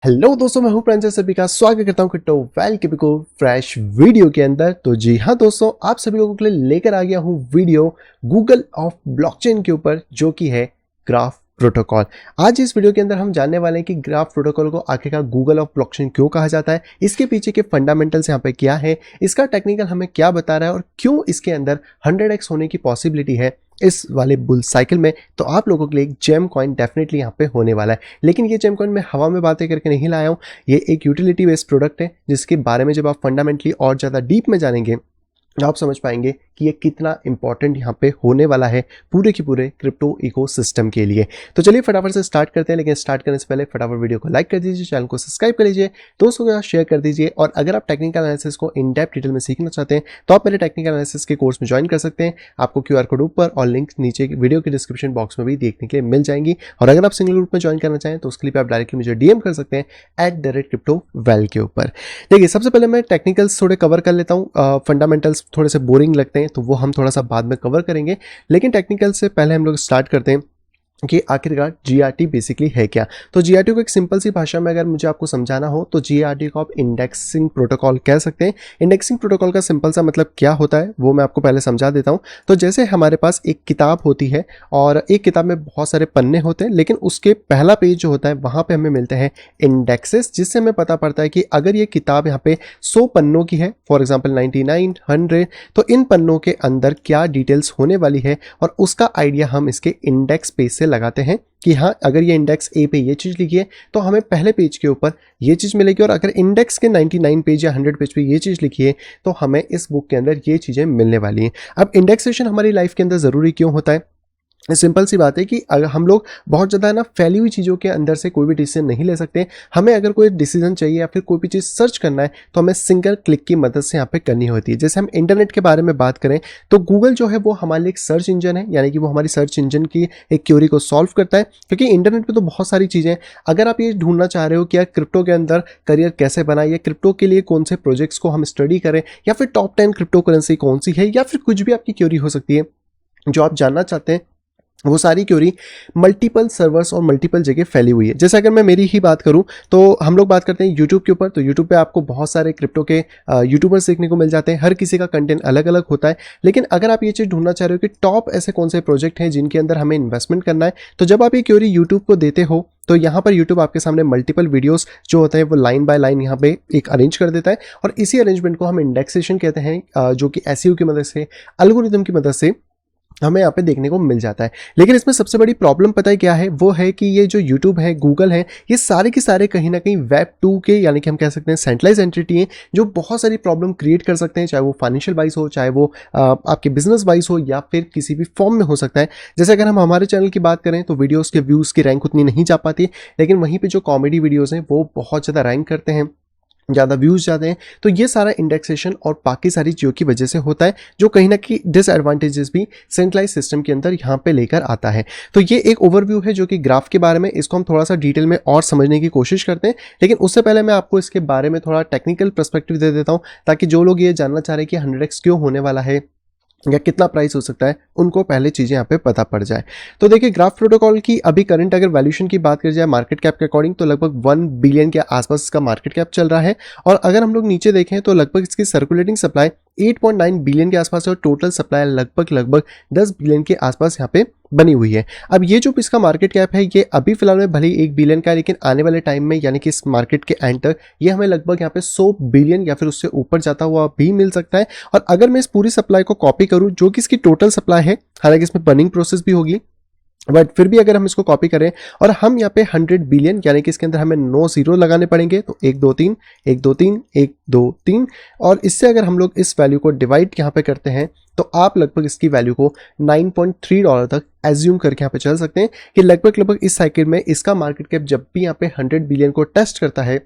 Hello दोस्तों, मैं हूं प्रांजल। सभी का स्वागत करता हूं क्रिप्टो वेलकम को फ्रेश वीडियो के अंदर। तो जी हां दोस्तों, आप सभी लोगों के लिए लेकर आ गया हूं वीडियो गूगल ऑफ ब्लॉकचेन के ऊपर, जो कि है ग्राफ प्रोटोकॉल। आज इस वीडियो के अंदर हम जानने वाले हैं कि ग्राफ प्रोटोकॉल को आखिरकार गूगल ऑफ ब्लॉकचेन क्यों कहा जाता है, इसके पीछे के फंडामेंटल्स यहाँ पे क्या है, इसका टेक्निकल हमें क्या बता रहा है और क्यों इसके अंदर 100x होने की पॉसिबिलिटी है इस वाले बुल साइकिल में। तो आप लोगों के लिए एक जेम कॉइन डेफिनेटली यहाँ पे होने वाला है। लेकिन ये जेम कॉइन मैं हवा में बातें करके नहीं लाया हूँ, ये एक यूटिलिटी बेस्ड प्रोडक्ट है जिसके बारे में जब आप फंडामेंटली और ज़्यादा डीप में जानेंगे तो आप समझ पाएंगे कि ये कितना इंपॉर्टेंट यहाँ पे होने वाला है पूरे के पूरे क्रिप्टो इकोसिस्टम के लिए। तो चलिए फटाफट से स्टार्ट करते हैं, लेकिन स्टार्ट करने से पहले फटाफट वीडियो को लाइक कर दीजिए, चैनल को सब्सक्राइब कर लीजिए, दोस्तों के साथ शेयर कर दीजिए। और अगर आप टेक्निकल एनालिसिस को इन डेप्थ डिटेल में सीखना चाहते हैं तो आप मेरे टेक्निकल एनालिसिस के कोर्स में ज्वाइन कर सकते हैं। आपको QR कोड ऊपर और लिंक नीचे वीडियो के डिस्क्रिप्शन बॉक्स में भी देखने के लिए मिल जाएंगी। और अगर आप सिंगल ग्रुप में ज्वाइन करना चाहें तो उसके लिए आप डायरेक्टली मुझे DM कर सकते हैं @cryptoval के ऊपर। देखिए, सबसे पहले मैं टेक्निकल्स थोड़े कवर कर लेता हूँ। फंडामेंटल्स थोड़े से बोरिंग लगते हैं तो वो हम थोड़ा सा बाद में कवर करेंगे, लेकिन टेक्निकल से पहले हम लोग स्टार्ट करते हैं कि आखिरकार GRT बेसिकली है क्या। तो GRT को एक सिंपल सी भाषा में अगर मुझे आपको समझाना हो तो GRT को आप इंडेक्सिंग प्रोटोकॉल कह सकते हैं। इंडेक्सिंग प्रोटोकॉल का सिंपल सा मतलब क्या होता है वो मैं आपको पहले समझा देता हूं। तो जैसे हमारे पास एक किताब होती है और एक किताब में बहुत सारे पन्ने होते हैं, लेकिन उसके पहला पेज जो होता है वहां पे हमें मिलते हैं इंडेक्सेस, जिससे हमें पता पड़ता है कि अगर ये किताब यहाँ पे 100 पन्नों की है, फॉर एग्जाम्पल 99, 100, तो इन पन्नों के अंदर क्या डिटेल्स होने वाली है और उसका आइडिया हम इसके इंडेक्स पेज से लगाते हैं कि हाँ, अगर ये इंडेक्स ए पे ये चीज़ लिखी है तो हमें पहले पेज के ऊपर ये चीज़ मिलेगी, और अगर इंडेक्स के 99 पेज या 100 पेज पे ये चीज़ लिखी है तो हमें इस बुक के अंदर ये चीज़ें मिलने वाली हैं। अब इंडेक्सेशन हमारी लाइफ के अंदर ज़रूरी क्यों होता है? सिंपल सी बात है कि अगर हम लोग बहुत ज़्यादा ना फैली हुई चीज़ों के अंदर से कोई भी डिसीजन नहीं ले सकते। हमें अगर कोई डिसीजन चाहिए या फिर कोई भी चीज़ सर्च करना है तो हमें सिंगल क्लिक की मदद से यहाँ पे करनी होती है। जैसे हम इंटरनेट के बारे में बात करें तो गूगल जो है वो हमारे लिए एक सर्च इंजन है, यानी कि वो हमारी सर्च इंजन की एक क्वेरी को सॉल्व करता है। क्योंकि इंटरनेट पर तो बहुत सारी चीज़ें हैं। अगर आप ये ढूंढना चाह रहे हो कि यार क्रिप्टो के अंदर करियर कैसे बनाए या क्रिप्टो के लिए कौन से प्रोजेक्ट्स को हम स्टडी करें या फिर टॉप 10 क्रिप्टो करेंसी कौन सी है या फिर कुछ भी आपकी क्वेरी हो सकती है जो आप जानना चाहते हैं, वो सारी क्वेरी मल्टीपल सर्वर्स और मल्टीपल जगह फैली हुई है। जैसे अगर मैं मेरी ही बात करूं तो हम लोग बात करते हैं यूट्यूब के ऊपर। तो यूट्यूब पे आपको बहुत सारे क्रिप्टो के यूट्यूबर्स देखने को मिल जाते हैं। हर किसी का कंटेंट अलग अलग होता है। लेकिन अगर आप ये चीज़ ढूंढना चाह रहे हो कि टॉप ऐसे कौन से प्रोजेक्ट हैं जिनके अंदर हमें इन्वेस्टमेंट करना है, तो जब आप ये क्वेरी यूट्यूब को देते हो तो यहाँ पर यूट्यूब आपके सामने मल्टीपल वीडियोस जो होते हैं वो लाइन बाय लाइन यहाँ पे एक अरेंज कर देता है, और इसी अरेंजमेंट को हम इंडेक्सेशन कहते हैं, जो कि SEO की मदद से, एल्गोरिथम की मदद से हमें यहाँ पे देखने को मिल जाता है। लेकिन इसमें सबसे बड़ी प्रॉब्लम पता है क्या है? वो है कि ये जो यूट्यूब है, गूगल है, ये सारे के सारे कहीं ना कहीं वेब 2 के, यानी कि हम कह सकते हैं सेंट्रलाइज एंटिटी हैं, जो बहुत सारी प्रॉब्लम क्रिएट कर सकते हैं, चाहे वो फाइनेंशियल वाइज हो, चाहे वो आपके बिजनेस वाइज हो, या फिर किसी भी फॉर्म में हो सकता है। जैसे अगर हम हमारे चैनल की बात करें तो वीडियोज़ के व्यूज़ की रैंक उतनी नहीं जा पाती, लेकिन वहीं पर जो कॉमेडी वीडियोज़ हैं वो बहुत ज़्यादा रैंक करते हैं, ज़्यादा व्यूज़ जाते हैं। तो ये सारा इंडेक्सेशन और बाकी सारी चीज़ों की वजह से होता है, जो कहीं ना कहीं डिसएडवांटेजेस भी सेंट्रलाइज सिस्टम के अंदर यहाँ पे लेकर आता है। तो ये एक ओवरव्यू है जो कि ग्राफ के बारे में, इसको हम थोड़ा सा डिटेल में और समझने की कोशिश करते हैं। लेकिन उससे पहले मैं आपको इसके बारे में थोड़ा टेक्निकल पर्सपेक्टिव दे देता हूँ, ताकि जो लोग ये जानना चाह रहे हैं कि 100x क्यों होने वाला है या कितना प्राइस हो सकता है, उनको पहले चीज़ें यहाँ पे पता पड़ जाए। तो देखिए, ग्राफ प्रोटोकॉल की अभी करंट अगर वैल्यूएशन की बात करी जाए मार्केट कैप के अकॉर्डिंग तो लगभग 1 बिलियन के आसपास इसका मार्केट कैप चल रहा है। और अगर हम लोग नीचे देखें तो लगभग इसकी सर्कुलेटिंग सप्लाई 8.9 बिलियन के आसपास है और टोटल सप्लाई लगभग 10 बिलियन के आसपास यहाँ पे बनी हुई है। अब ये जो इसका मार्केट कैप है ये अभी फिलहाल में भले ही 1 बिलियन का है, लेकिन आने वाले टाइम में, यानी कि इस मार्केट के एंड तक, ये हमें लगभग यहाँ पे 100 बिलियन या फिर उससे ऊपर जाता हुआ भी मिल सकता है। और अगर मैं इस पूरी सप्लाई को कॉपी करूँ, जो कि इसकी टोटल सप्लाई है, हालांकि इसमें बर्निंग प्रोसेस भी होगी, बट फिर भी अगर हम इसको कॉपी करें और हम यहाँ पे 100 बिलियन, यानी कि इसके अंदर हमें 9 जीरो लगाने पड़ेंगे, तो 1 2 3 1 2 3 1 2 3, और इससे अगर हम लोग इस वैल्यू को डिवाइड यहाँ पे करते हैं तो आप लगभग इसकी वैल्यू को $9.3 तक एज्यूम करके यहाँ पे चल सकते हैं कि लगभग इस साइकिल में इसका मार्केट कैप जब भी यहाँ पे 100 बिलियन को टेस्ट करता है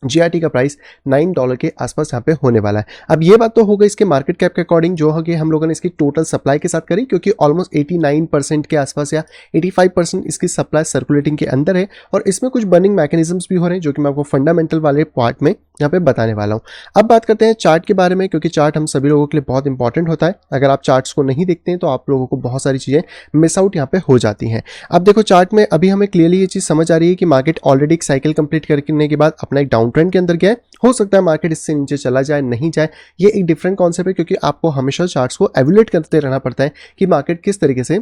जीआरटी का प्राइस $9 के आसपास यहाँ पे होने वाला है। अब ये बात तो हो गई इसके मार्केट कैप के अकॉर्डिंग, जो हो गया हम लोगों ने इसकी टोटल सप्लाई के साथ करी, क्योंकि ऑलमोस्ट 89% के आसपास या 85% इसकी सप्लाई सर्कुलेटिंग के अंदर है और इसमें कुछ बर्निंग मैकेनिज्म्स भी हो रहे हैं जो कि मैं आपको फंडामेंटल वाले पार्ट में यहाँ पे बताने वाला हूँ। अब बात करते हैं चार्ट के बारे में, क्योंकि चार्ट हम सभी लोगों के लिए बहुत इंपॉर्टेंट होता है। अगर आप चार्ट्स को नहीं देखते हैं तो आप लोगों को बहुत सारी चीज़ें मिस आउट यहाँ पे हो जाती हैं। अब देखो चार्ट में अभी हमें क्लियरली ये चीज़ समझ आ रही है कि मार्केट ऑलरेडी एक साइकिल कंप्लीट करने के बाद अपना एक डाउन ट्रेंड के अंदर गया है। हो सकता है मार्केट इससे नीचे चला जाए, नहीं जाए, ये एक डिफरेंट कॉन्सेप्ट है, क्योंकि आपको हमेशा चार्ट्स को एवेल्युएट करते रहना पड़ता है कि मार्केट किस तरीके से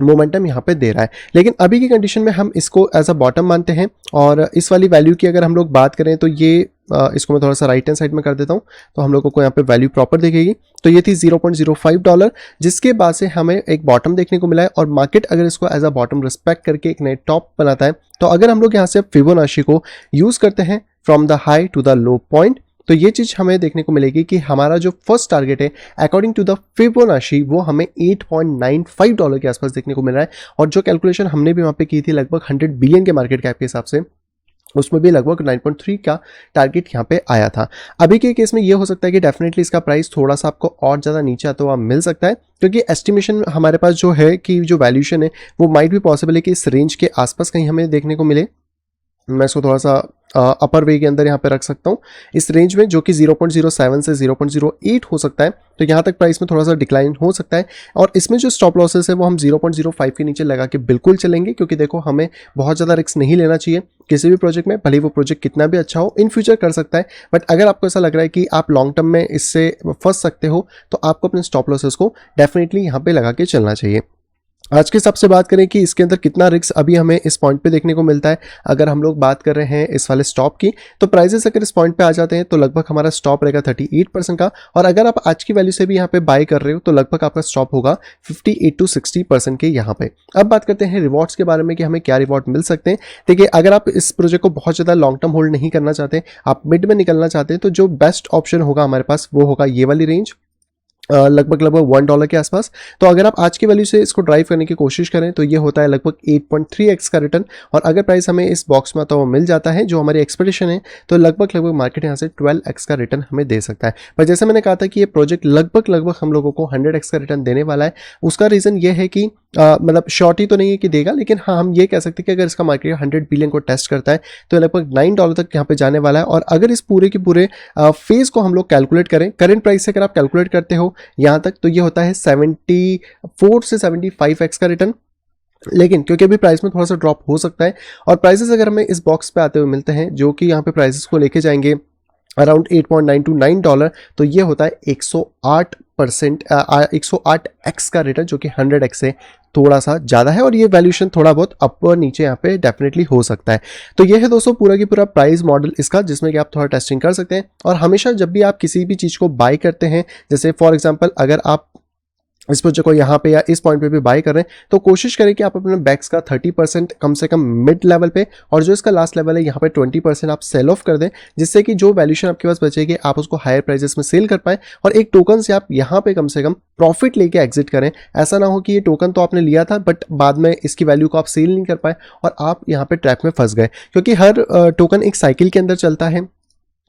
मोमेंटम यहाँ पे दे रहा है। लेकिन अभी की कंडीशन में हम इसको एज अ बॉटम मानते हैं और इस वाली वैल्यू की अगर हम लोग बात करें तो ये इसको मैं थोड़ा सा राइट हैंड साइड में कर देता हूँ तो हम लोगों को यहाँ पे वैल्यू प्रॉपर दिखेगी। तो ये थी $0.05, जिसके बाद से हमें एक बॉटम देखने को मिला है और मार्केट अगर इसको एज अ बॉटम रिस्पेक्ट करके एक नए टॉप बनाता है तो अगर हम लोग यहाँ से फिबोनाची को यूज करते हैं from the high to the low point, तो ये चीज हमें देखने को मिलेगी कि हमारा जो फर्स्ट टारगेट है अकॉर्डिंग टू द फिबोनाची वो हमें $8.95 के आसपास देखने को मिल रहा है। और जो कैलकुलेशन हमने भी वहां पे की थी लगभग 100 बिलियन के मार्केट कैप के हिसाब से, उसमें भी लगभग 9.3 का टारगेट यहाँ पे आया था। अभी के केस में ये हो सकता है कि डेफिनेटली इसका प्राइस थोड़ा सा आपको और ज़्यादा नीचे आता हुआ मिल सकता है, क्योंकि एस्टिमेशन हमारे पास जो है कि जो वैल्यूशन है वो माइट भी पॉसिबल है कि इस रेंज के आसपास कहीं हमें देखने को मिले। मैं इसको थोड़ा सा अपर वे के अंदर यहाँ पे रख सकता हूँ इस रेंज में, जो कि 0.07 से 0.08 हो सकता है। तो यहाँ तक प्राइस में थोड़ा सा डिक्लाइन हो सकता है और इसमें जो स्टॉप लॉसेस है वो हम 0.05 के नीचे लगा के बिल्कुल चलेंगे, क्योंकि देखो हमें बहुत ज़्यादा रिस्क नहीं लेना चाहिए किसी भी प्रोजेक्ट में, भले वो प्रोजेक्ट कितना भी अच्छा हो, इन फ्यूचर कर सकता है। बट अगर आपको ऐसा लग रहा है कि आप लॉन्ग टर्म में इससे फंस सकते हो तो आपको अपने स्टॉप लॉसेस को डेफिनेटली यहाँ पे लगा के चलना चाहिए। आज के हिसाब से बात करें कि इसके अंदर कितना रिस्क अभी हमें इस पॉइंट पे देखने को मिलता है, अगर हम लोग बात कर रहे हैं इस वाले स्टॉप की, तो प्राइसेस अगर इस पॉइंट पे आ जाते हैं तो लगभग हमारा स्टॉप रहेगा 38% का। और अगर आप आज की वैल्यू से भी यहाँ पे बाय कर रहे हो तो लगभग आपका स्टॉप होगा 58 to 60% के यहाँ पे। अब बात करते हैं रिवॉर्ड्स के बारे में कि हमें क्या रिवॉर्ड मिल सकते हैं। देखिए, अगर आप इस प्रोजेक्ट को बहुत ज़्यादा लॉन्ग टर्म होल्ड नहीं करना चाहते, आप मिड में निकलना चाहते हैं, तो जो बेस्ट ऑप्शन होगा हमारे पास वो होगा ये वाली रेंज, लगभग $1 के आसपास। तो अगर आप आज की वैल्यू से इसको ड्राइव करने की कोशिश करें तो ये होता है लगभग 8.3x का रिटर्न। और अगर प्राइस हमें इस बॉक्स में तो मिल जाता है जो हमारी एक्सपेक्टेशन है, तो लगभग मार्केट यहाँ से 12x का रिटर्न हमें दे सकता है। पर जैसे मैंने कहा था कि ये प्रोजेक्ट लगभग हम लोगों को 100x का रिटर्न देने वाला है। उसका रीज़न ये है कि मतलब शॉर्टी तो नहीं है कि देगा, लेकिन हाँ हम ये कह सकते हैं कि अगर इसका मार्केट 100 बिलियन को टेस्ट करता है तो लगभग $9 तक यहाँ पे जाने वाला है। और अगर इस पूरे के पूरे फेज को हम लोग कैलकुलेट करें करंट प्राइस से, अगर आप कैलकुलेट करते हो यहाँ तक, तो ये होता है 74 से 75x का रिटर्न। लेकिन क्योंकि अभी प्राइस में थोड़ा सा ड्रॉप हो सकता है और प्राइसेस अगर हमें इस बॉक्स पे आते हुए मिलते हैं जो कि यहाँ पे प्राइसेस को लेके जाएंगे अराउंड 8.9 to $9, तो ये होता है 108x का रिटर्न, जो कि 100x से थोड़ा सा ज़्यादा है। और ये वैल्यूशन थोड़ा बहुत अपर नीचे यहाँ पे डेफिनेटली हो सकता है। तो ये है दोस्तों पूरा की पूरा प्राइस मॉडल इसका, जिसमें कि आप थोड़ा टेस्टिंग कर सकते हैं। और हमेशा जब भी आप किसी भी चीज़ को बाय करते हैं, जैसे फॉर एग्जांपल अगर आप इस प्रोजेक्ट को यहाँ पे या इस पॉइंट पे भी बाय कर रहे हैं, तो कोशिश करें कि आप अपने बैक्स का 30% कम से कम मिड लेवल पे, और जो इसका लास्ट लेवल है यहाँ पे 20% आप सेल ऑफ कर दें, जिससे कि जो वैल्यूशन आपके पास बचेगी आप उसको हायर प्राइसेस में सेल कर पाएं और एक टोकन से आप यहाँ पे कम से कम प्रॉफिट लेके एग्जिट करें। ऐसा ना हो कि ये टोकन तो आपने लिया था बट बाद में इसकी वैल्यू को आप सेल नहीं कर पाए और आप यहाँ पे ट्रैप में फंस गए, क्योंकि हर टोकन एक साइकिल के अंदर चलता है।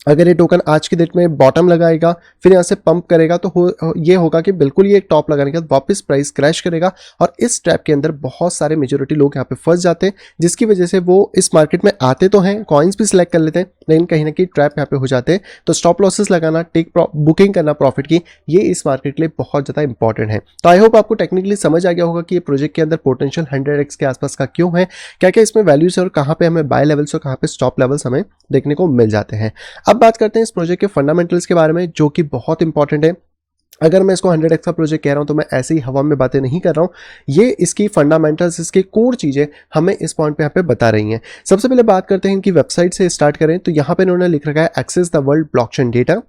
अगर ये टोकन आज की डेट में बॉटम लगाएगा फिर यहाँ से पंप करेगा तो ये होगा कि बिल्कुल ये एक टॉप लगाने के बाद वापस प्राइस क्रैश करेगा और इस ट्रैप के अंदर बहुत सारे मेजोरिटी लोग यहाँ पे फंस जाते हैं, जिसकी वजह से वो इस मार्केट में आते तो हैं, कॉइन्स भी सिलेक्ट कर लेते हैं, लेकिन कहीं ना कहीं ट्रैप यहाँ पे हो जाते हैं। तो स्टॉप लॉसेस लगाना, बुकिंग करना प्रॉफिट की, ये इस मार्केट के लिए बहुत ज़्यादा इंपॉर्टेंट है। तो आई होप आपको टेक्निकली समझ आ गया होगा कि ये प्रोजेक्ट के अंदर पोटेंशियल 100x के आसपास का क्यों है, क्या क्या इसमें वैल्यूज और कहाँ पे हमें बाय लेवल्स और कहाँ पे स्टॉप लेवल्स हमें देखने को मिल जाते हैं। अब बात करते हैं इस प्रोजेक्ट के फंडामेंटल्स के बारे में, जो कि बहुत इंपॉर्टेंट है। अगर मैं इसको 100x का प्रोजेक्ट कह रहा हूं तो मैं ऐसे ही हवा में बातें नहीं कर रहा हूं, ये इसकी फंडामेंटल्स, इसके कोर चीजें हमें इस पॉइंट पे यहाँ पे बता रही हैं। सबसे पहले बात करते हैं इनकी वेबसाइट से स्टार्ट करें तो यहाँ पे इन्होंने लिख रखा है access the world blockchain data.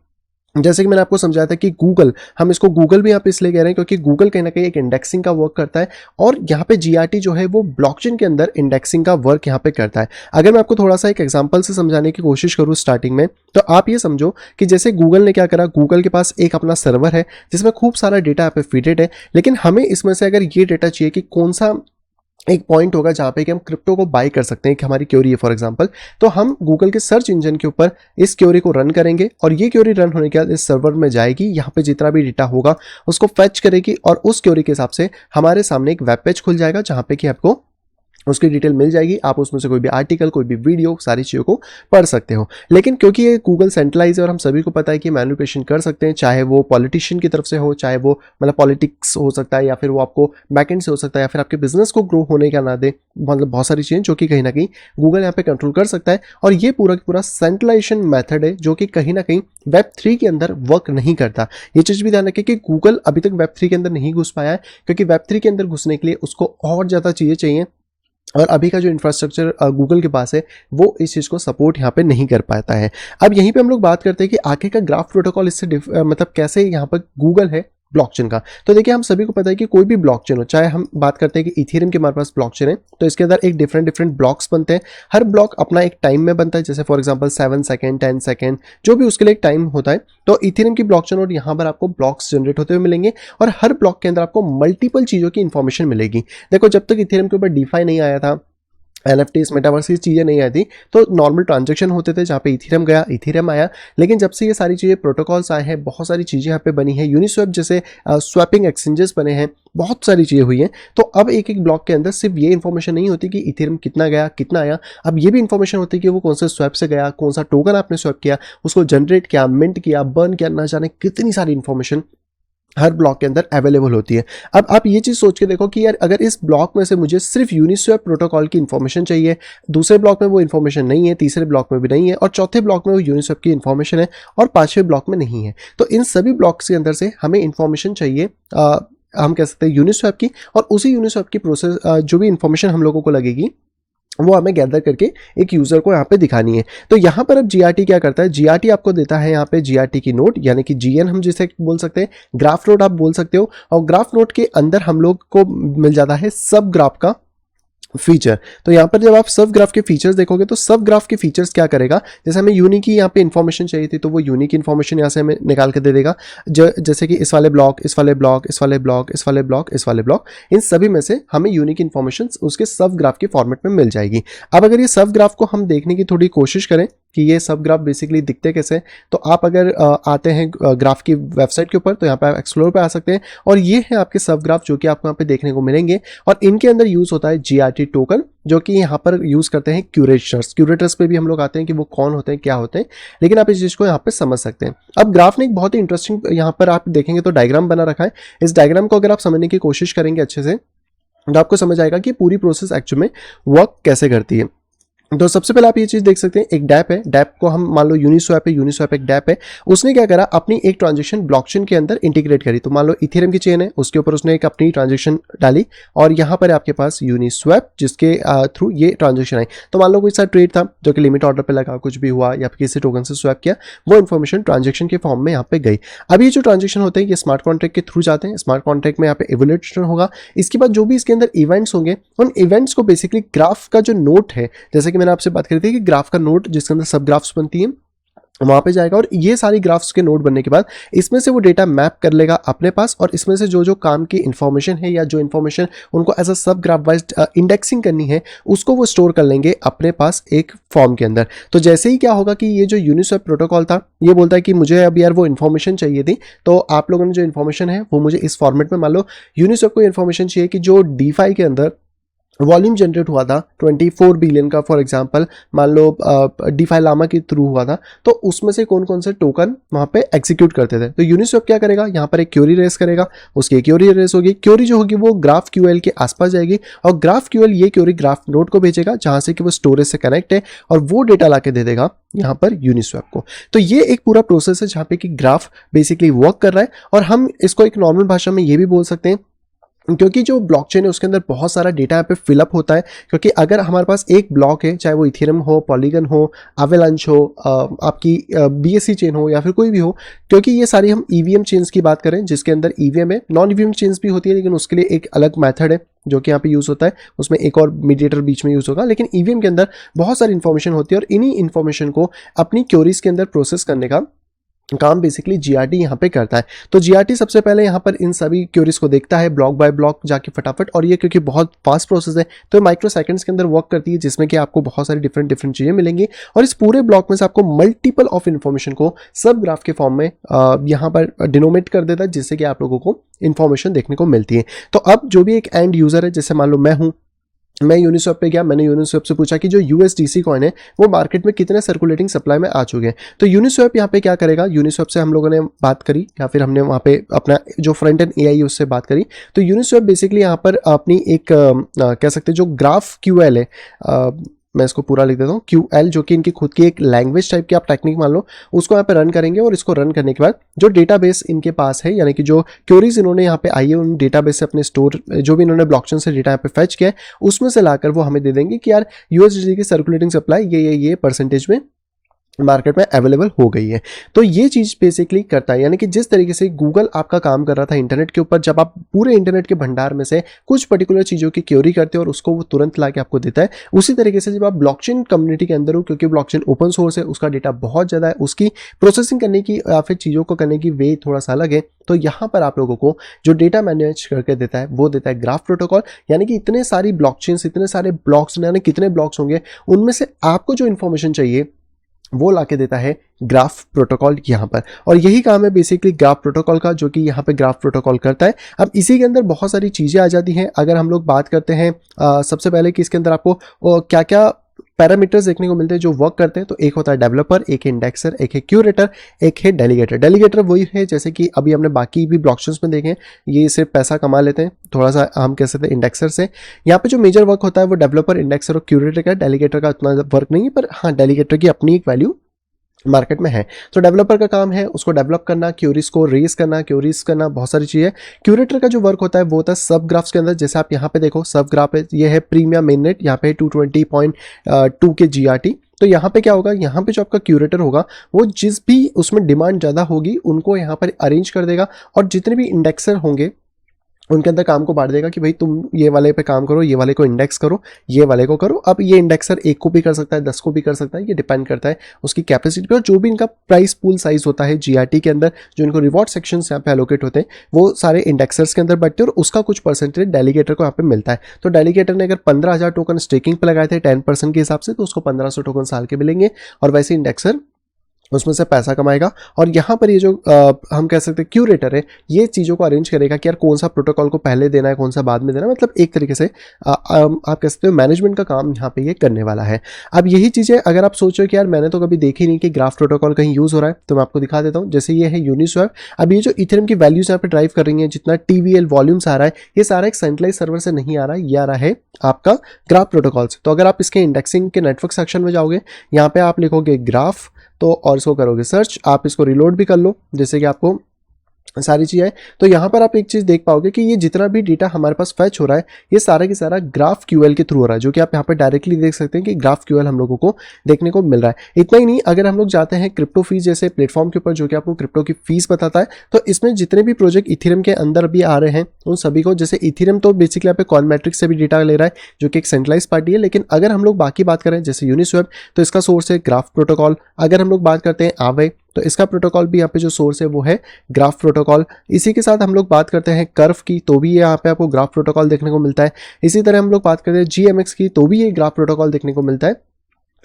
जैसे कि मैंने आपको समझाया था कि गूगल, हम इसको गूगल भी यहाँ पे इसलिए कह रहे हैं क्योंकि गूगल कहीं ना कहीं एक इंडेक्सिंग का वर्क करता है और यहाँ पे जीआरटी जो है वो ब्लॉकचेन के अंदर इंडेक्सिंग का वर्क यहाँ पे करता है। अगर मैं आपको थोड़ा सा एक एग्जांपल से समझाने की कोशिश करूँ स्टार्टिंग में, तो आप ये समझो कि जैसे गूगल ने क्या करा, गूगल के पास एक अपना सर्वर है जिसमें खूब सारा डेटा यहाँ पे फीडेड है, लेकिन हमें इसमें से अगर ये डेटा चाहिए कि कौन सा एक पॉइंट होगा जहाँ पे कि हम क्रिप्टो को बाय कर सकते हैं कि हमारी क्वेरी है फॉर एग्जांपल, तो हम गूगल के सर्च इंजन के ऊपर इस क्वेरी को रन करेंगे और ये क्वेरी रन होने के बाद इस सर्वर में जाएगी, यहाँ पे जितना भी डेटा होगा उसको फेच करेगी और उस क्वेरी के हिसाब से हमारे सामने एक वेब पेज खुल जाएगा जहाँ पे कि आपको उसकी डिटेल मिल जाएगी। आप उसमें से कोई भी आर्टिकल, कोई भी वीडियो, सारी चीज़ों को पढ़ सकते हो। लेकिन क्योंकि ये गूगल सेंट्रलाइज है और हम सभी को पता है कि मैनिपुलेशन कर सकते हैं, चाहे वो पॉलिटिशियन की तरफ से हो, चाहे वो मतलब पॉलिटिक्स हो सकता है, या फिर वो आपको बैकएंड से हो सकता है, या फिर आपके बिजनेस को ग्रो होने का ना दे, मतलब बहुत सारी चीज़ें जो कि कहीं ना कहीं गूगल यहाँ पे कंट्रोल कर सकता है। और ये पूरा का पूरा सेंट्रलाइजेशन मेथड है जो कि कहीं ना कहीं Web3 के अंदर वर्क नहीं करता। ये चीज़ भी ध्यान रखें कि गूगल अभी तक Web3 के अंदर नहीं घुस पाया है, क्योंकि Web3 के अंदर घुसने के लिए उसको और ज़्यादा चीज़ें चाहिए और अभी का जो इंफ्रास्ट्रक्चर गूगल के पास है वो इस चीज़ को सपोर्ट यहाँ पे नहीं कर पाता है। अब यहीं पे हम लोग बात करते हैं कि आगे का ग्राफ प्रोटोकॉल इससे मतलब कैसे यहाँ पर गूगल है ब्लॉकचेन का। तो देखिए, हम सभी को पता है कि कोई भी ब्लॉकचेन हो, चाहे हम बात करते हैं कि इथेरियम के हमारे पास ब्लॉकचेन है, तो इसके अंदर एक डिफरेंट ब्लॉक्स बनते हैं। हर ब्लॉक अपना एक टाइम में बनता है, जैसे फॉर एग्जांपल 7 सेकंड, 10 सेकंड, जो भी उसके लिए एक टाइम होता है। तो इथेरियम की ब्लॉकचेन और यहाँ पर आपको ब्लॉक्स जनरेट होते हुए मिलेंगे और हर ब्लॉक के अंदर आपको मल्टीपल चीज़ों की इंफॉर्मेशन मिलेगी। देखो, जब तक इथेरियम के ऊपर डीफाई नहीं आया था, एनएफटीज, मेटावर्स, ये चीज़ें नहीं आई थी, तो नॉर्मल ट्रांजैक्शन होते थे जहाँ पे इथेरियम गया, इथेरियम आया। लेकिन जब से ये सारी चीज़ें, प्रोटोकॉल्स आए हैं, बहुत सारी चीज़ें यहाँ पे बनी है, यूनिस्वैप जैसे स्वैपिंग एक्सचेंजेस बने हैं, बहुत सारी चीज़ें हुई हैं। तो अब एक एक ब्लॉक के अंदर सिर्फ ये इन्फॉर्मेशन नहीं होती कि इथेरियम कितना गया, कितना आया, अब ये भी इन्फॉर्मेशन होती है कि वो कौन से स्वैप से गया, कौन सा टोकन आपने स्वैप किया, उसको जनरेट किया, मिंट किया, बर्न किया, ना जाने कितनी सारी इन्फॉर्मेशन हर ब्लॉक के अंदर अवेलेबल होती है। अब आप ये चीज़ सोच के देखो कि यार, अगर इस ब्लॉक में से मुझे सिर्फ यूनिस्वैप प्रोटोकॉल की इन्फॉर्मेशन चाहिए, दूसरे ब्लॉक में वो इन्फॉर्मेशन नहीं है, तीसरे ब्लॉक में भी नहीं है, और चौथे ब्लॉक में वो यूनिस्वैप की इन्फॉर्मेशन है, और पांचवें ब्लॉक में नहीं है, तो इन सभी ब्लॉक्स के अंदर से हमें इन्फॉर्मेशन चाहिए, हम कह सकते हैं यूनिस्वैप की, और उसी यूनिस्वैप की प्रोसेस जो भी इन्फॉर्मेशन हम लोगों को लगेगी वो हमें गैदर करके एक यूजर को यहाँ पे दिखानी है। तो यहाँ पर अब जीआरटी क्या करता है, जीआरटी आपको देता है यहाँ पे जीआरटी की नोट, यानी कि जीएन हम जिसे बोल सकते हैं, ग्राफ नोट आप बोल सकते हो, और ग्राफ नोट के अंदर हम लोग को मिल जाता है सब ग्राफ का फीचर। तो यहाँ पर जब आप सब ग्राफ के फीचर्स देखोगे, तो सब ग्राफ के फीचर्स क्या करेगा, जैसे हमें यूनिक की यहाँ पे इन्फॉर्मेशन चाहिए थी, तो वो यूनिक इन्फॉर्मेशन यहाँ से हमें निकाल के दे देगा, जैसे कि इस वाले ब्लॉक, इस वाले ब्लॉक, इस वाले ब्लॉक, इस वाले ब्लॉक, इस वाले ब्लॉक, इन सभी में से हमें यूनिक इन्फॉर्मेशन उसके सब ग्राफ के फॉर्मेट में मिल जाएगी। अब अगर ये सब ग्राफ को हम देखने की थोड़ी कोशिश करें कि ये सब ग्राफ बेसिकली दिखते कैसे, तो आप अगर आते हैं ग्राफ की वेबसाइट के ऊपर, तो यहाँ पे आप एक्सप्लोर पे आ सकते हैं, और ये है आपके सब ग्राफ जो कि आपको यहाँ पे देखने को मिलेंगे। और इनके अंदर यूज होता है जीआरटी टोकन, जो कि यहाँ पर यूज करते हैं क्यूरेटर्स पे भी हम लोग आते हैं कि वो कौन होते हैं, क्या होते हैं, लेकिन आप इस चीज को यहाँ पे समझ सकते हैं। अब ग्राफ ने एक बहुत ही इंटरेस्टिंग यहाँ पर आप देखेंगे तो डायग्राम बना रखा है। इस डायग्राम को अगर आप समझने की कोशिश करेंगे अच्छे से, तो आपको समझ आएगा कि पूरी प्रोसेस एक्चुअल में वर्क कैसे करती है। तो सबसे पहले आप ये चीज देख सकते हैं, एक डैप है, डैप को हम मान लो यूनिस्वैप है, यूनिस्वैप एक डैप है, उसने क्या करा, अपनी एक ट्रांजैक्शन ब्लॉकचेन के अंदर इंटीग्रेट करी। तो मान लो इथेरियम की चेन है, उसके ऊपर उसने एक अपनी ट्रांजैक्शन डाली, और यहाँ पर आपके पास यूनिस्वैप जिसके थ्रू ये ट्रांजैक्शन आई। तो मान लो कोई सा ट्रेड था जो कि लिमिट ऑर्डर पे लगा, कुछ भी हुआ, या फिर किसी टोकन से स्वैप किया, वो इन्फॉर्मेशन ट्रांजेक्शन के फॉर्म में यहाँ पे गई। अब ये जो ट्रांजेक्शन होते हैं ये स्मार्ट कॉन्ट्रैक्ट के थ्रू जाते हैं, स्मार्ट कॉन्ट्रैक्ट में यहाँ पे इवैल्यूएशन होगा। इसके बाद जो भी इसके अंदर इवेंट्स होंगे, उन इवेंट्स को बेसिकली ग्राफ का जो नोट है, जैसे कि मैंने आपसे बात करी थी कि ग्राफ का नोट जिसके अंदर सब ग्राफ्स बनती हैं, वहां पे जाएगा, और ये सारी ग्राफ्स के नोट बनने के बाद इसमें से वो डेटा मैप कर लेगा अपने पास, और इसमें से जो जो काम की इन्फॉर्मेशन है, या जो इन्फॉर्मेशन उनको एज अ सब ग्राफ वाइज इंडेक्सिंग करनी है, उसको वो स्टोर कर लेंगे अपने पास एक फॉर्म के अंदर। तो जैसे ही क्या होगा कि ये जो यूनिस्वैप प्रोटोकॉल था, ये बोलता है कि मुझे अब यार वो इन्फॉर्मेशन चाहिए थी, तो आप लोगों ने जो इन्फॉर्मेशन है वो मुझे इस फॉर्मेट में, मान लो यूनिस्वैप को इन्फॉर्मेशन चाहिए कि जो डीफाई के अंदर वॉल्यूम जनरेट हुआ था 24 बिलियन का, फॉर एग्जांपल मान लो डीफाई लामा के थ्रू हुआ था, तो उसमें से कौन कौन से टोकन वहां पे एग्जीक्यूट करते थे। तो यूनिस्वैप क्या करेगा, यहाँ पर एक क्वेरी रेस करेगा, उसकी क्वेरी रेस होगी, क्वेरी जो होगी वो ग्राफ क्यूएल के आसपास जाएगी, और ग्राफ क्यूएल ये क्वेरी ग्राफ नोड को भेजेगा, जहां से कि वो स्टोरेज से कनेक्ट है, और वो डेटा ला के दे देगा यहाँ पर यूनिस्वैप को। तो ये एक पूरा प्रोसेस है जहाँ पे कि ग्राफ बेसिकली वर्क कर रहा है। और हम इसको एक नॉर्मल भाषा में ये भी बोल सकते हैं, क्योंकि जो ब्लॉकचेन है उसके अंदर बहुत सारा डेटा यहाँ पे फिलअप होता है। क्योंकि अगर हमारे पास एक ब्लॉक है, चाहे वो इथेरियम हो, पॉलीगन हो, अवेलांच हो, आपकी बीएससी चेन हो, या फिर कोई भी हो, क्योंकि ये सारी हम ईवीएम चेन्स की बात करें, जिसके अंदर ईवीएम है, नॉन ईवीएम चेन्स भी होती है, लेकिन उसके लिए एक अलग मेथड है जो कि यहाँ पे यूज होता है, उसमें एक और मीडिएटर बीच में यूज होगा। लेकिन ईवीएम के अंदर बहुत सारी इन्फॉर्मेशन होती है, और इन्हीं इन्फॉर्मेशन को अपनी क्वेरीज के अंदर प्रोसेस करने का काम बेसिकली जीआरटी यहाँ पे करता है। तो जीआरटी सबसे पहले यहाँ पर इन सभी क्यूरीज को देखता है ब्लॉक बाय ब्लॉक जाके फटाफट, और ये क्योंकि बहुत फास्ट प्रोसेस है तो माइक्रो सेकंड्स के अंदर वर्क करती है, जिसमें कि आपको बहुत सारी डिफरेंट डिफरेंट चीज़ें मिलेंगी और इस पूरे ब्लॉक में से आपको मल्टीपल ऑफ इन्फॉर्मेशन को सब ग्राफ के फॉर्म में यहाँ पर डिनोमेट कर देता है, जिससे कि आप लोगों को इन्फॉर्मेशन देखने को मिलती है। तो अब जो भी एक एंड यूजर है, जैसे मान लो मैं यूनिस्वैप पे गया, मैंने यूनिस्वैप से पूछा कि जो यूएसडीसी कॉइन है वो मार्केट में कितने सर्कुलेटिंग सप्लाई में आ चुके हैं। तो यूनिस्वैप यहाँ पे क्या करेगा, यूनिस्वैप से हम लोगों ने बात करी या फिर हमने वहाँ पे अपना जो फ्रंट एंड एआई उससे बात करी। तो यूनिस्वैप बेसिकली यहाँ पर अपनी एक कह सकते हैं जो ग्राफ क्यूएल है, मैं इसको पूरा लिख देता हूँ, QL, जो कि इनकी खुद की एक लैंग्वेज टाइप की आप टेक्निक मान लो, उसको यहाँ पे रन करेंगे और इसको रन करने के बाद जो डेटाबेस इनके पास है, यानी कि जो क्वेरीज इन्होंने यहाँ पे आई है उन डेटाबेस से अपने स्टोर जो भी इन्होंने ब्लॉकचेन से डेटा यहाँ पे फेच किया है उसमें से लाकर वो हमें दे देंगे कि यार यूएसडीटी की सर्कुलेटिंग सप्लाई ये परसेंटेज में मार्केट में अवेलेबल हो गई है। तो ये चीज़ बेसिकली करता है, यानी कि जिस तरीके से गूगल आपका काम कर रहा था इंटरनेट के ऊपर, जब आप पूरे इंटरनेट के भंडार में से कुछ पर्टिकुलर चीज़ों की क्वेरी करते हो और उसको वो तुरंत ला के आपको देता है, उसी तरीके से जब आप ब्लॉकचेन कम्युनिटी के अंदर हो, क्योंकि ब्लॉकचेन ओपन सोर्स है, उसका डेटा बहुत ज़्यादा है, उसकी प्रोसेसिंग करने की या फिर चीज़ों को करने की वे थोड़ा सा अलग है, तो यहाँ पर आप लोगों को जो डेटा मैनेज करके देता है वो देता है ग्राफ प्रोटोकॉल। यानी कि इतने सारी ब्लॉकचेन्स, इतने सारे ब्लॉक्स, यानी कितने ब्लॉक्स होंगे, उनमें से आपको जो इन्फॉर्मेशन चाहिए वो लाके देता है ग्राफ प्रोटोकॉल यहाँ पर। और यही काम है बेसिकली ग्राफ प्रोटोकॉल का, जो कि यहाँ पे ग्राफ प्रोटोकॉल करता है। अब इसी के अंदर बहुत सारी चीज़ें आ जाती हैं। अगर हम लोग बात करते हैं सबसे पहले कि इसके अंदर आपको क्या क्या पैरामीटर्स देखने को मिलते हैं जो वर्क करते हैं, तो एक होता है डेवलपर, एक है इंडेक्सर, एक है क्यूरेटर, एक है डेलीगेटर। डेलीगेटर वही है जैसे कि अभी हमने बाकी भी ब्लॉकचेन्स में देखे हैं, ये सिर्फ पैसा कमा लेते हैं, थोड़ा सा हम कह सकते हैं इंडेक्सर से। यहाँ पे जो मेजर वर्क होता है वो डेवलपर, इंडेक्सर और क्यूरेटर का। डेलीगेटर का उतना वर्क नहीं है, पर हाँ डेलीगेटर की अपनी एक वैल्यू मार्केट में है। तो डेवलपर का काम है उसको डेवलप करना, क्यूरीज को रेज करना, बहुत सारी चीज़ें। क्यूरेटर का जो वर्क होता है वो होता है सब ग्राफ्स के अंदर। जैसे आप यहाँ पे देखो सब ग्राफ है, ये है प्रीमियम मेननेट, यहाँ पे 220.2 के जीआरटी। तो यहाँ पे क्या होगा, यहाँ पे जो आपका क्यूरेटर होगा वो जिस भी उसमें डिमांड ज़्यादा होगी उनको यहाँ पर अरेंज कर देगा, और जितने भी इंडेक्सर होंगे उनके अंदर काम को बांट देगा कि भाई तुम ये वाले पे काम करो, ये वाले को इंडेक्स करो, ये वाले को करो। अब ये इंडेक्सर 1 को भी कर सकता है, 10 को भी कर सकता है, ये डिपेंड करता है उसकी कैपेसिटी पे। और जो भी इनका प्राइस पूल साइज होता है जीआरटी के अंदर, जो इनको रिवॉर्ड सेक्शन यहाँ पे एलोकेट होते हैं, वो सारे इंडेक्सर्स के अंदर बैठते हैं और उसका कुछ परसेंटेज डेलीगेटर को यहाँ पे मिलता है। तो डेलीगेटर ने अगर 15,000 टोकन स्टेकिंग पे लगाए थे 10% के हिसाब से, तो उसको 1500 टोकन साल के मिलेंगे, और वैसे इंडेक्सर उसमें से पैसा कमाएगा। और यहाँ पर ये जो हम कह सकते हैं क्यूरेटर है, ये चीज़ों को अरेंज करेगा कि यार कौन सा प्रोटोकॉल को पहले देना है, कौन सा बाद में देना है। मतलब एक तरीके से आप कह सकते हो मैनेजमेंट का काम यहाँ पे ये करने वाला है। अब यही चीज़ें अगर आप सोचो कि यार मैंने तो कभी देखी नहीं कि ग्राफ प्रोटोकॉल कहीं यूज़ हो रहा है, तो मैं आपको दिखा देता हूँ। जैसे ये है यूनिस्वैप। अब ये जो इथेरियम की वैल्यूज यहाँ पे ड्राइव कर रही है, जितना TVL वॉल्यूम्स आ रहा है, ये सारा एक सेंट्रलाइज सर्वर से नहीं आ रहा है, ये आ रहा है आपका ग्राफ प्रोटोकॉल से। तो अगर आप इसके इंडेक्सिंग के नेटवर्क सेक्शन में जाओगे, यहाँ पे आप लिखोगे ग्राफ, तो और इसको करोगे सर्च, आप इसको रिलोड भी कर लो जैसे कि आपको सारी चीज़ें। तो यहाँ पर आप एक चीज़ देख पाओगे कि ये जितना भी डेटा हमारे पास फैच हो रहा है, ये सारा की सारा ग्राफ क्यूएल के थ्रू हो रहा है, जो कि आप यहाँ पर डायरेक्टली देख सकते हैं कि ग्राफ क्यूएल हम लोगों को देखने को मिल रहा है। इतना ही नहीं, अगर हम लोग जाते हैं क्रिप्टो फीस जैसे प्लेटफॉर्म के ऊपर, जो कि आपको क्रिप्टो की फीस बताता है, तो इसमें जितने भी प्रोजेक्ट इथेरियम के अंदर भी आ रहे हैं उन सभी को, जैसे इथेरियम तो बेसिकली यहाँ पे कॉइनमेट्रिक्स से भी डेटा ले रहा है, जो कि एक सेंट्रलाइज पार्टी है। लेकिन अगर हम लोग बाकी बात करें जैसे यूनिस्वैप, तो इसका सोर्स है ग्राफ प्रोटोकॉल। अगर हम लोग बात करते हैं आवे, तो इसका प्रोटोकॉल भी यहाँ पे जो सोर्स है वो है ग्राफ प्रोटोकॉल। इसी के साथ हम लोग बात करते हैं कर्व की, तो भी यहाँ पे आपको ग्राफ प्रोटोकॉल देखने को मिलता है। इसी तरह हम लोग बात करते हैं GMX की, तो भी ये ग्राफ प्रोटोकॉल देखने को मिलता है।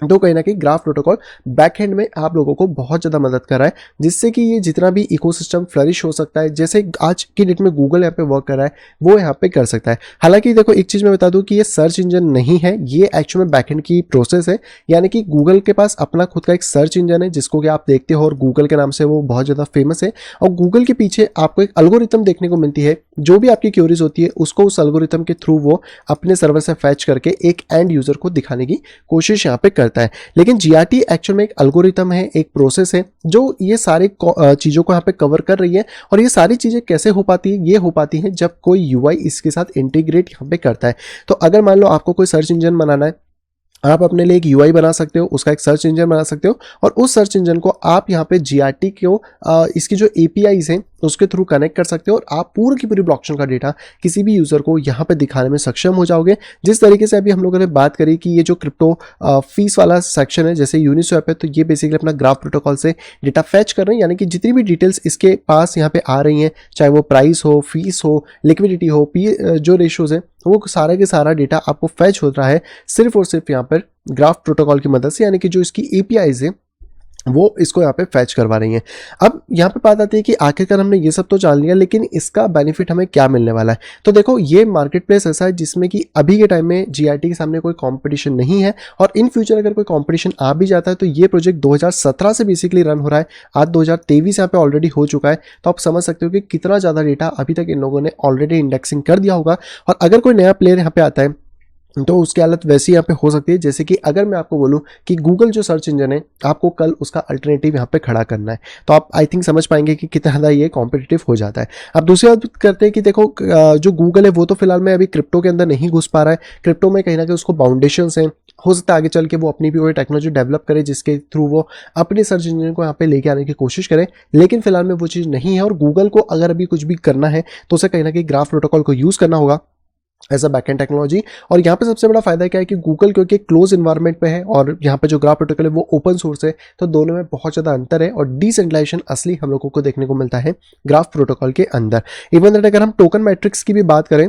तो कहीं ना कहीं ग्राफ प्रोटोकॉल बैकएंड में आप लोगों को बहुत ज़्यादा मदद कर रहा है, जिससे कि ये जितना भी इकोसिस्टम फ्लरिश हो सकता है, जैसे आज की डेट में गूगल यहाँ पे वर्क कर रहा है, वो यहाँ पे कर सकता है। हालांकि देखो एक चीज़ मैं बता दूं कि ये सर्च इंजन नहीं है, ये एक्चुअल में बैकएंड की प्रोसेस है। यानी कि गूगल के पास अपना खुद का एक सर्च इंजन है जिसको कि आप देखते हो, और गूगल के नाम से वो बहुत ज़्यादा फेमस है। और गूगल के पीछे आपको एक एल्गोरिथम देखने को मिलती है, जो भी आपकी क्यूरीज होती है उसको उस एल्गोरिथम के थ्रू वो अपने सर्वर से फैच करके एक एंड यूजर को दिखाने की कोशिश यहाँ पे करता है। लेकिन जीआरटी एक्चुअल में एक एल्गोरिथम है, एक प्रोसेस है, जो ये सारे चीज़ों को यहाँ पे कवर कर रही है। और ये सारी चीज़ें कैसे हो पाती है, ये हो पाती हैं जब कोई यूआई इसके साथ इंटीग्रेट यहाँ पे करता है। तो अगर मान लो आपको कोई सर्च इंजन बनाना है, आप अपने लिए एक यूआई बना सकते हो, उसका एक सर्च इंजन बना सकते हो, और उस सर्च इंजन को आप यहाँ पे जीआरटी को इसकी जो एपीआईज हैं उसके थ्रू कनेक्ट कर सकते हो, और आप पूरी की पूरी ब्लॉकचेन का डेटा किसी भी यूजर को यहाँ पे दिखाने में सक्षम हो जाओगे। जिस तरीके से अभी हम लोगों ने बात करी कि ये जो क्रिप्टो फीस वाला सेक्शन है, जैसे यूनिस्वैप है, तो ये बेसिकली अपना ग्राफ प्रोटोकॉल से डेटा फैच कर रहे हैं, यानी कि जितनी भी डिटेल्स इसके पास यहाँ पे आ रही हैं, चाहे वो प्राइस हो, फीस हो, लिक्विडिटी हो, जो रेशियोज है, वो सारा के सारा डेटा आपको फैच हो रहा है सिर्फ और सिर्फ यहाँ पर ग्राफ प्रोटोकॉल की मदद से, यानी कि जो इसकी एपीआईज है वो इसको यहाँ पे फैच करवा रही हैं। अब यहाँ पे बात आती है कि आखिरकार हमने ये सब तो जान लिया, लेकिन इसका बेनिफिट हमें क्या मिलने वाला है। तो देखो, ये मार्केट प्लेस ऐसा है जिसमें कि अभी के टाइम में जीआरटी के सामने कोई कंपटीशन नहीं है, और इन फ्यूचर अगर कोई कंपटीशन आ भी जाता है तो ये प्रोजेक्ट 2017 से बेसिकली रन हो रहा है, आज 2023 यहाँ पे ऑलरेडी हो चुका है। तो आप समझ सकते हो कि कितना ज़्यादा डेटा अभी तक इन लोगों ने ऑलरेडी इंडेक्सिंग कर दिया होगा। और अगर कोई नया प्लेयर यहाँ पे आता है तो उसकी हालत वैसी यहाँ पे हो सकती है जैसे कि अगर मैं आपको बोलूँ कि गूगल जो सर्च इंजन है, आपको कल उसका अल्टरनेटिव यहाँ पे खड़ा करना है, तो आप आई थिंक समझ पाएंगे कि कितना ज़्यादा ये कॉम्पिटिटिव हो जाता है। अब दूसरी बात करते हैं कि देखो, जो गूगल है वो तो फिलहाल में अभी क्रिप्टो के अंदर नहीं घुस पा रहा है। क्रिप्टो में कहीं ना कहीं उसको बाउंडेशंस हैं, हो सकता है आगे चल के वो अपनी भी कोई टेक्नोलॉजी डेवलप करे जिसके थ्रू वो अपने सर्च इंजन को यहाँ पे लेके आने की कोशिश करे, लेकिन फिलहाल में वो चीज़ नहीं है। और गूगल को अगर अभी कुछ भी करना है तो उसे कहीं ना कहीं ग्राफ प्रोटोकॉल को यूज़ करना होगा एज अ बैकएंड टेक्नोलॉजी। और यहाँ पे सबसे बड़ा फायदा क्या है कि गूगल क्योंकि क्लोज इन्वायरमेंट पे है और यहाँ पे जो ग्राफ प्रोटोकॉल है वो ओपन सोर्स है, तो दोनों में बहुत ज़्यादा अंतर है, और डिसेंट्रलाइजेशन असली हम लोगों को देखने को मिलता है ग्राफ प्रोटोकॉल के अंदर। इवन दैट अगर हम टोकन मैट्रिक्स की भी बात करें,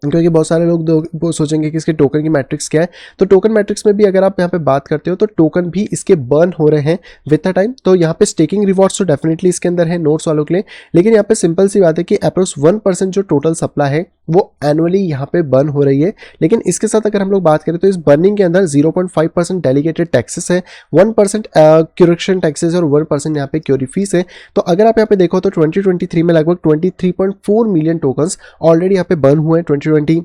क्योंकि बहुत सारे लोग वो सोचेंगे कि इसके टोकन की मैट्रिक्स क्या है, तो टोकन मैट्रिक्स में भी अगर आप यहाँ पे बात करते हो तो टोकन भी इसके बर्न हो रहे हैं विद द टाइम। तो यहाँ पे स्टेकिंग रिवॉर्ड्स तो डेफिनेटली इसके अंदर है नोट्स वालों के लिए, लेकिन यहाँ पे सिंपल सी बात है कि अप्रोक्स 1% जो टोटल सप्लाई है वो एनुअली यहाँ पे बर्न हो रही है। लेकिन इसके साथ अगर हम लोग बात करें तो इस बर्निंग के अंदर 0.5% डेलीगेटेड टैक्सेस है, 1% क्यूरेक्शन टैक्सेस और 1% यहाँ पे क्यूरी फीस है। तो अगर आप यहाँ पे देखो तो 2023 में लगभग 23.4 मिलियन टोकन्स ऑलरेडी यहाँ पे बर्न हुए हैं 2023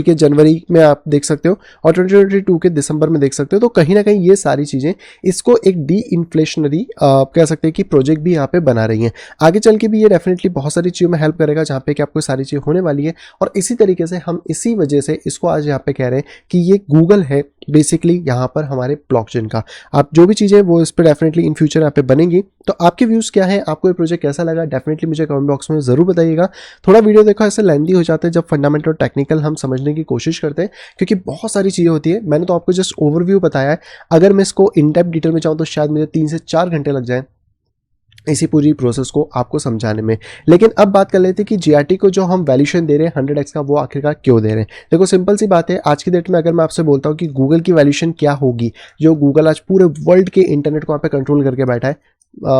के जनवरी में आप देख सकते हो, और 2022 के दिसंबर में देख सकते हो। तो कहीं ना कहीं ये सारी चीज़ें इसको एक डी इन्फ्लेशनरी कह सकते हैं कि प्रोजेक्ट भी यहाँ पे बना रही हैं। आगे चल के भी ये डेफिनेटली बहुत सारी चीज़ों में हेल्प करेगा जहाँ पे कि आपको सारी चीज़ें होने वाली है। और इसी तरीके से हम इसी वजह से इसको आज यहाँ पे कह रहे हैं कि ये गूगल है बेसिकली यहाँ पर हमारे ब्लॉकचेन का। आप जो भी चीज़ें वो इस पर डेफिनेटली इन फ्यूचर यहाँ पे बनेंगी। तो आपके व्यूज़ क्या है, आपको ये प्रोजेक्ट कैसा लगा, डेफिनेटली मुझे कमेंट बॉक्स में ज़रूर बताइएगा। थोड़ा वीडियो देखो ऐसे लेंदी हो जाते हैं जब फंडामेंटल और टेक्निकल हम समझने की कोशिश करते हैं, क्योंकि बहुत सारी चीज़ें होती है। मैंने तो आपको जस्ट ओवरव्यू बताया है, अगर मैं इसको इन डेप्थ डिटेल में चाहूँ तो शायद मुझे 3 से 4 घंटे लग जाए इसी पूरी प्रोसेस को आपको समझाने में। लेकिन अब बात कर लेते हैं कि जीआरटी को जो हम वैल्यूएशन दे रहे हैं 100x का, वो आखिरकार क्यों दे रहे हैं। देखो सिंपल सी बात है, आज की डेट में अगर मैं आपसे बोलता हूँ कि गूगल की वैल्यूएशन क्या होगी, जो गूगल आज पूरे वर्ल्ड के इंटरनेट को यहाँ पे कंट्रोल करके बैठा है,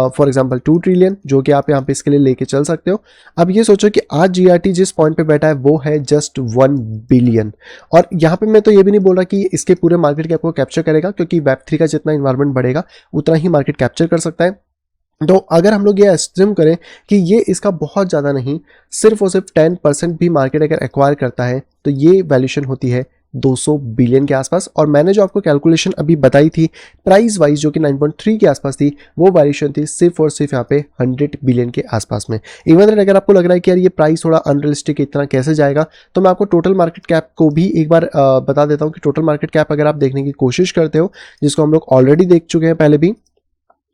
फॉर एग्जाम्पल 2 ट्रिलियन, जो कि आप यहाँ पे इसके लिए लेके चल सकते हो। अब ये सोचो कि आज जीआरटी जिस पॉइंट पे बैठा है वो है जस्ट 1 बिलियन। और यहाँ पे मैं तो ये भी नहीं बोल रहा कि इसके पूरे मार्केट कैप को कैप्चर करेगा, क्योंकि वेब3 का जितना इन्वायरमेंट बढ़ेगा उतना ही मार्केट कैप्चर कर सकता है। तो अगर हम लोग ये एस्ट्रीम करें कि ये इसका बहुत ज़्यादा नहीं, सिर्फ और सिर्फ 10% भी मार्केट अगर एक्वायर करता है तो ये वैल्यूएशन होती है 200 बिलियन के आसपास। और मैंने जो आपको कैलकुलेशन अभी बताई थी प्राइस वाइज, जो कि 9.3 के आसपास थी, वो वैल्यूएशन थी सिर्फ और सिर्फ यहाँ पे 100 बिलियन के आसपास में। इवन अगर आपको लग रहा है कि यार ये प्राइस थोड़ा अनरियलिस्टिक है, इतना कैसे जाएगा, तो मैं आपको टोटल मार्केट कैप को भी एक बार बता देता हूँ कि टोटल मार्केट कैप अगर आप देखने की कोशिश करते हो, जिसको हम लोग ऑलरेडी देख चुके हैं पहले भी,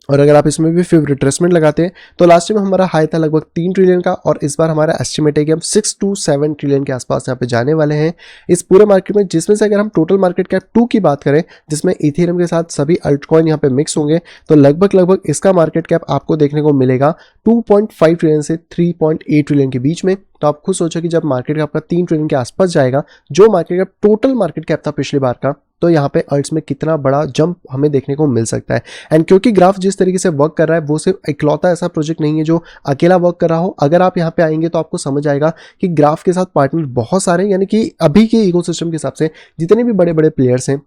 और अगर आप इसमें भी फिर रिट्रेसमेंट लगाते हैं तो लास्ट टाइम हमारा हाई था लगभग 3 ट्रिलियन का, और इस बार हमारा एस्टिमेट है कि हम 6 to 7 ट्रिलियन के आसपास यहाँ पे जाने वाले हैं इस पूरे मार्केट में। जिसमें से अगर हम टोटल मार्केट कैप 2 की बात करें, जिसमें इथेरियम के साथ सभी अल्टकॉइन यहाँ पे मिक्स होंगे, तो लगभग इसका मार्केट कैप आपको देखने को मिलेगा 2.5 ट्रिलियन से 3.8 ट्रिलियन के बीच में। तो आप खुद सोचो कि जब मार्केट कैप आपका 3 ट्रिलियन के आसपास जाएगा, जो market cap total market cap था पिछली बार का, तो यहाँ पे अल्ट्स में कितना बड़ा जंप हमें देखने को मिल सकता है। एंड क्योंकि ग्राफ जिस तरीके से वर्क कर रहा है, वो सिर्फ इकलौता ऐसा प्रोजेक्ट नहीं है जो अकेला वर्क कर रहा हो। अगर आप यहाँ पे आएंगे तो आपको समझ आएगा कि ग्राफ के साथ पार्टनर बहुत सारे, यानी कि अभी के इकोसिस्टम के हिसाब से जितने भी बड़े बड़े प्लेयर्स हैं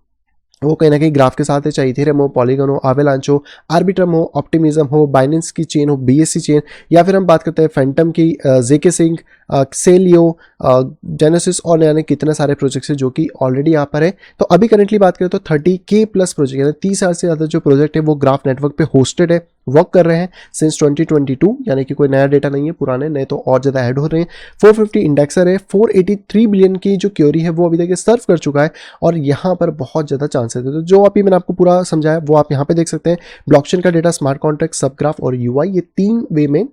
वो कहीं ना कहीं ग्राफ के साथ है, चाहे इथेरियम हो, पॉलीगन हो, आवेलांच हो, आर्बिट्रम हो, ऑप्टिमिज्म हो, बाइनेंस की चेन हो, बीएससी चेन, या फिर हम बात करते हैं फैंटम की, जेके सिंह, सेलियो, जेनेसिस, और यानी कितने सारे प्रोजेक्ट्स हैं जो कि ऑलरेडी यहाँ पर है। तो अभी करंटली बात करें तो 30K+ प्रोजेक्ट, यानी 30,000 से ज़्यादा जो प्रोजेक्ट है वो ग्राफ नेटवर्क पे होस्टेड है। वर्क कर रहे हैं सिंस 2022, यानी कि कोई नया डेटा नहीं है, पुराने नए तो और ज़्यादा ऐड हो रहे हैं। 450 इंडेक्सर है, 483 बिलियन की जो क्वेरी है वो अभी तक सर्व कर चुका है और यहाँ पर बहुत ज़्यादा चांसेस है। तो जो अभी मैंने आपको पूरा समझाया वो आप यहाँ पे देख सकते हैं। ब्लॉकचेन का डेटा, स्मार्ट कॉन्ट्रैक्ट, सबग्राफ और यूआई, ये 3 वे में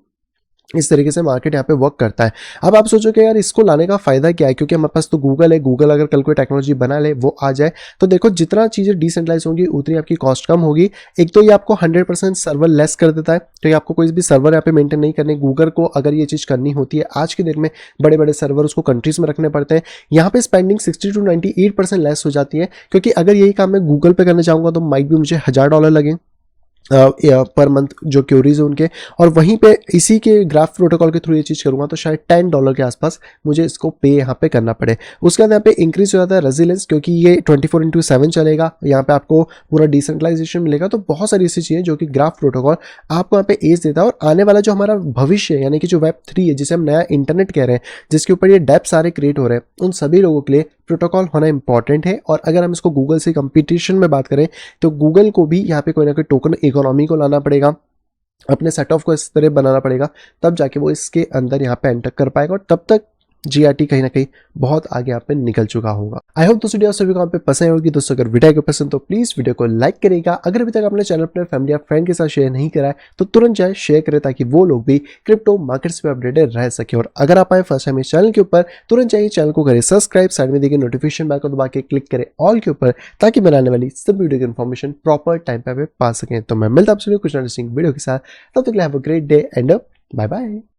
इस तरीके से मार्केट यहाँ पे वर्क करता है। अब आप सोचो कि यार इसको लाने का फायदा क्या है, क्योंकि हमारे पास तो गूगल है, गूगल अगर कल कोई टेक्नोलॉजी बना ले, वो आ जाए, तो देखो जितना चीज़ें डिसेंट्रलाइज होंगी उतनी आपकी कॉस्ट कम होगी। एक तो ये आपको 100% सर्वर लेस कर देता है, तो ये आपको कोई भी सर्वर यहाँ पे मेंटेन नहीं करने। गूगल को अगर ये चीज़ करनी होती है आज के दिन में, बड़े बड़े सर्वर उसको कंट्रीज में रखने पड़ते हैं। यहाँ पे स्पेंडिंग 60 to 98% लेस हो जाती है, क्योंकि अगर यही काम मैं गूगल पे करना चाहूँगा तो माइट भी मुझे $1000 लगे पर मंथ जो क्यूरीज है उनके, और वहीं पे इसी के ग्राफ प्रोटोकॉल के थ्रू ये चीज़ करूँगा तो शायद $10 के आसपास मुझे इसको पे यहाँ पे करना पड़े। उसके बाद यहाँ पे इंक्रीज हो जाता है रेजिलेंस, क्योंकि ये 24/7 चलेगा, यहाँ पे आपको पूरा डिसेंट्रलाइजेशन मिलेगा। तो बहुत सारी ऐसी चीज़ें जो कि ग्राफ प्रोटोकॉल आपको यहाँ पे एज देता है। और आने वाला जो हमारा भविष्य है, यानी कि जो Web3 है, जिसे हम नया इंटरनेट कह रहे हैं, जिसके ऊपर ये डेप्स सारे क्रिएट हो रहे हैं, उन सभी लोगों के लिए प्रोटोकॉल होना इंपॉर्टेंट है। और अगर हम इसको गूगल से कंपटीशन में बात करें तो गूगल को भी यहाँ पे कोई ना कोई टोकन इकोनॉमी को लाना पड़ेगा, अपने सेट ऑफ को इस तरह बनाना पड़ेगा, तब जाके वो इसके अंदर यहाँ पे एंटर कर पाएगा। और तब तक जीआरटी कहीं ना कहीं बहुत आगे यहाँ पे निकल चुका होगा। आई होप दोस्तों वीडियो सभी को यहाँ पे पसंद होगी। दोस्तों अगर वीडियो को पसंद तो प्लीज वीडियो को लाइक करेगा। अगर अभी तक अपने चैनल अपने फैमिली या फ्रेंड के साथ शेयर नहीं करा है तो तुरंत जाए शेयर करें, ताकि वो लोग भी क्रिप्टो मार्केट्स पे अपडेटेड रह सके। और अगर आप आए फर्स्ट टाइम इस चैनल के ऊपर, तुरंत जाइए चैनल को करें सब्सक्राइब, साइड में देखिए नोटिफिकेशन बेल को दबा के क्लिक करें ऑल के ऊपर, ताकि बनाने वाली सब वीडियो की इन्फॉर्मेशन प्रॉपर टाइम पे पा सकें। तो मैं मिलता आपसे कुछ इंटरेस्टिंग वीडियो के साथ, तब तक have a great day and bye bye.